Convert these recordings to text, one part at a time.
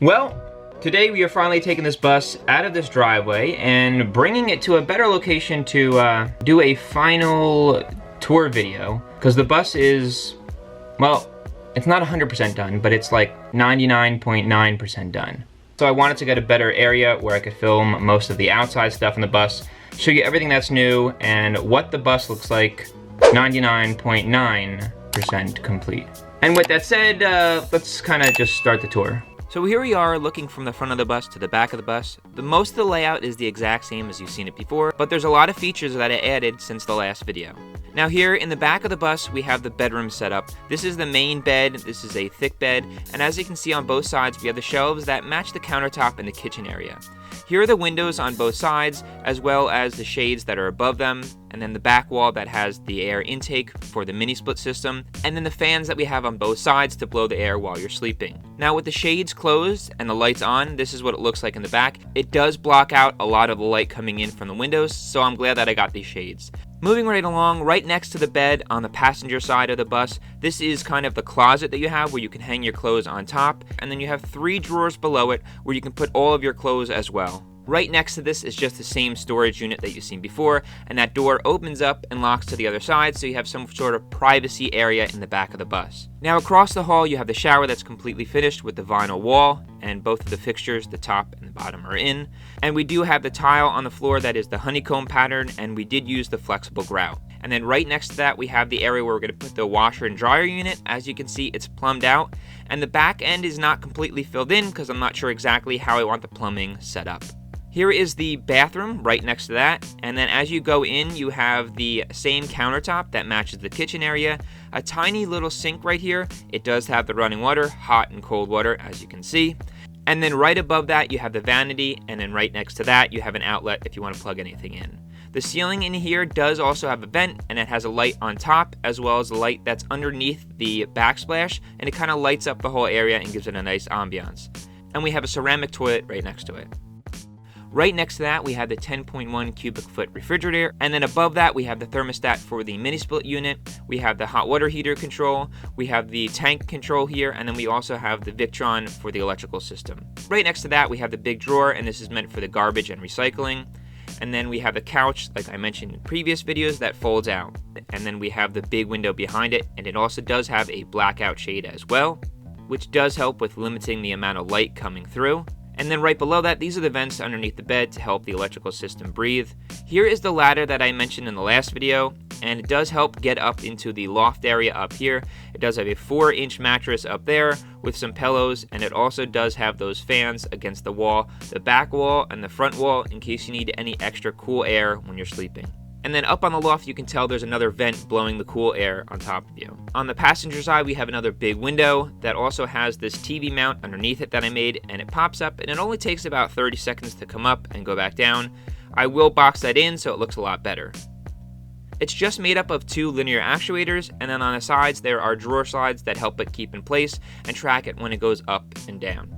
Well, today we are finally taking this bus out of this driveway and bringing it to a better location to do a final tour video, because the bus is, well, it's not 100% done, but it's like 99.9% done. So I wanted to get a better area where I could film most of the outside stuff in the bus, show you everything that's new and what the bus looks like 99.9% complete. And with that said, let's kind of just start the tour. So here we are looking from the front of the bus to the back of the bus. Most of the layout is the exact same as you've seen it before, but there's a lot of features that I added since the last video. Now here in the back of the bus, we have the bedroom set up. This is the main bed, this is a thick bed, and as you can see on both sides, we have the shelves that match the countertop in the kitchen area. Here are the windows on both sides, as well as the shades that are above them, and then the back wall that has the air intake for the mini split system, and then the fans that we have on both sides to blow the air while you're sleeping. Now with the shades closed and the lights on, this is what it looks like in the back. It does block out a lot of the light coming in from the windows, so I'm glad that I got these shades. Moving right along, right next to the bed on the passenger side of the bus, this is kind of the closet that you have where you can hang your clothes on top, and then you have 3 drawers below it where you can put all of your clothes as well. Right next to this is just the same storage unit that you've seen before, and that door opens up and locks to the other side, so you have some sort of privacy area in the back of the bus. Now across the hall you have the shower that's completely finished with the vinyl wall, and both of the fixtures, the top and the bottom, are in. And we do have the tile on the floor that is the honeycomb pattern, and we did use the flexible grout. And then right next to that we have the area where we're going to put the washer and dryer unit. As you can see, it's plumbed out, and the back end is not completely filled in because I'm not sure exactly how I want the plumbing set up. Here is the bathroom right next to that, and then as you go in, you have the same countertop that matches the kitchen area, a tiny little sink right here. It does have the running water, hot and cold water, as you can see. And then right above that, you have the vanity, and then right next to that, you have an outlet if you want to plug anything in. The ceiling in here does also have a vent, and it has a light on top, as well as a light that's underneath the backsplash, and it kind of lights up the whole area and gives it a nice ambiance. And we have a ceramic toilet right next to it. Right next to that, we have the 10.1 cubic foot refrigerator, and then above that, we have the thermostat for the mini split unit. We have the hot water heater control, we have the tank control here, and then we also have the Victron for the electrical system. Right next to that, we have the big drawer, and this is meant for the garbage and recycling. And then we have the couch, like I mentioned in previous videos, that folds out. And then we have the big window behind it, and it also does have a blackout shade as well, which does help with limiting the amount of light coming through. And then right below that, these are the vents underneath the bed to help the electrical system breathe. Here is the ladder that I mentioned in the last video, and it does help get up into the loft area up here. It does have a 4-inch mattress up there with some pillows, and it also does have those fans against the wall, the back wall and the front wall, in case you need any extra cool air when you're sleeping. And then up on the loft, you can tell there's another vent blowing the cool air on top of you. On the passenger side, we have another big window that also has this TV mount underneath it that I made, and it pops up, and it only takes about 30 seconds to come up and go back down. I will box that in so it looks a lot better. It's just made up of 2 linear actuators, and then on the sides there are drawer slides that help it keep in place and track it when it goes up and down.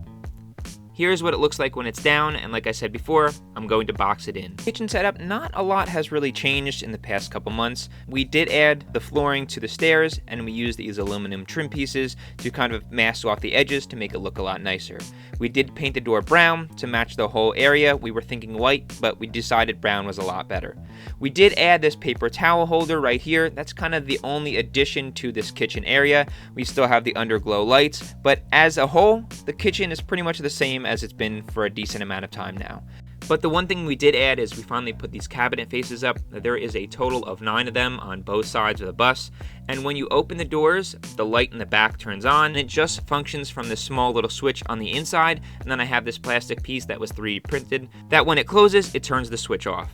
Here's what it looks like when it's down, and like I said before, I'm going to box it in. Kitchen setup, not a lot has really changed in the past couple months. We did add the flooring to the stairs, and we used these aluminum trim pieces to kind of mask off the edges to make it look a lot nicer. We did paint the door brown to match the whole area. We were thinking white, but we decided brown was a lot better. We did add this paper towel holder right here. That's kind of the only addition to this kitchen area. We still have the underglow lights, but as a whole, the kitchen is pretty much the same as it's been for a decent amount of time now. But the one thing we did add is we finally put these cabinet faces up. There is a total of 9 of them on both sides of the bus, and when you open the doors, the light in the back turns on, and it just functions from this small little switch on the inside, and then I have this plastic piece that was 3D printed that when it closes, it turns the switch off.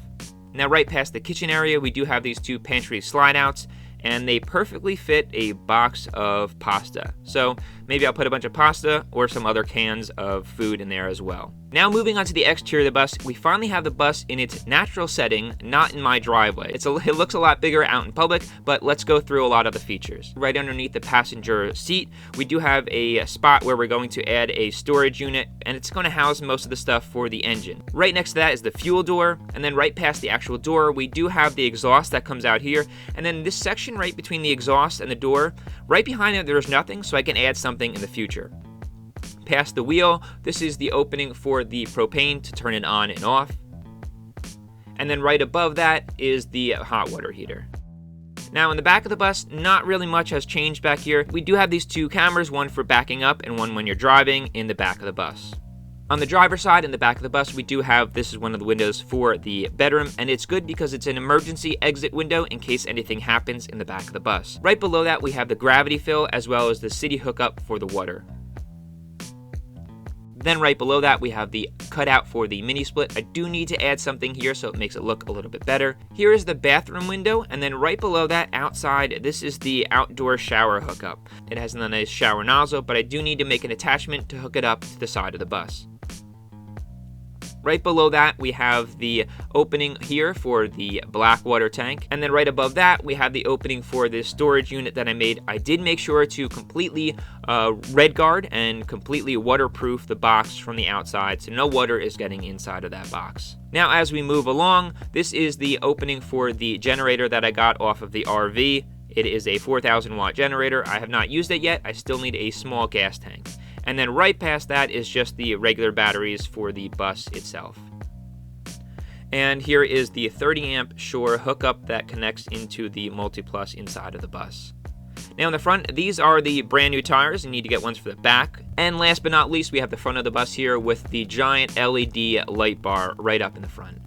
Now right past the kitchen area, we do have these 2 pantry slide outs, and they perfectly fit a box of pasta. So maybe I'll put a bunch of pasta or some other cans of food in there as well. Now moving on to the exterior of the bus, we finally have the bus in its natural setting, not in my driveway. It looks a lot bigger out in public, but let's go through a lot of the features. Right underneath the passenger seat, we do have a spot where we're going to add a storage unit, and it's going to house most of the stuff for the engine. Right next to that is the fuel door, and then right past the actual door, we do have the exhaust that comes out here, and then this section right between the exhaust and the door, right behind it there's nothing, so I can add something in the future. Past the wheel, this is the opening for the propane to turn it on and off. And then right above that is the hot water heater. Now in the back of the bus, not really much has changed back here. We do have these two cameras, one for backing up and one when you're driving in the back of the bus. On the driver's side in the back of the bus, we do have, this is one of the windows for the bedroom, and it's good because it's an emergency exit window in case anything happens in the back of the bus. Right below that, we have the gravity fill as well as the city hookup for the water. Then right below that, we have the cutout for the mini split. I do need to add something here so it makes it look a little bit better. Here is the bathroom window, and then right below that, outside, this is the outdoor shower hookup. It has a nice shower nozzle, but I do need to make an attachment to hook it up to the side of the bus. Right below that, we have the opening here for the black water tank. And then right above that, we have the opening for this storage unit that I made. I did make sure to completely red guard and completely waterproof the box from the outside, so no water is getting inside of that box. Now, as we move along, this is the opening for the generator that I got off of the RV. It is a 4,000 watt generator. I have not used it yet. I still need a small gas tank. And then right past that is just the regular batteries for the bus itself. And here is the 30 amp Shure hookup that connects into the Multi-Plus inside of the bus. Now in the front, these are the brand new tires. You need to get ones for the back. And last but not least, we have the front of the bus here with the giant LED light bar right up in the front.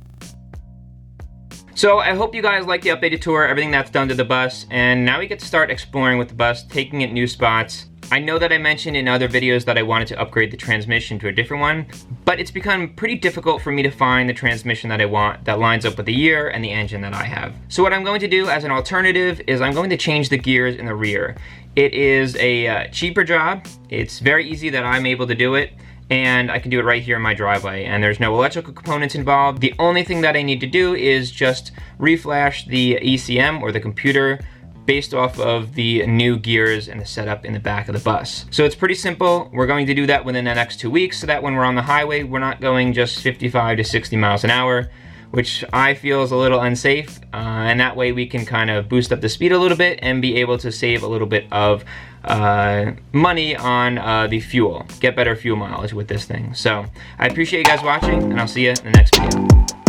So I hope you guys like the updated tour, everything that's done to the bus, and now we get to start exploring with the bus, taking it new spots. I know that I mentioned in other videos that I wanted to upgrade the transmission to a different one, but it's become pretty difficult for me to find the transmission that I want that lines up with the year and the engine that I have. So what I'm going to do as an alternative is I'm going to change the gears in the rear. It is a cheaper job. It's very easy that I'm able to do it, and I can do it right here in my driveway, and there's no electrical components involved. The only thing that I need to do is just reflash the ECM or the computer based off of the new gears and the setup in the back of the bus. So it's pretty simple. We're going to do that within the next 2 weeks so that when we're on the highway, we're not going just 55 to 60 miles an hour, which I feel is a little unsafe. And that way we can kind of boost up the speed a little bit and be able to save a little bit of money on the fuel. Get better fuel mileage with this thing. So I appreciate you guys watching, and I'll see you in the next video.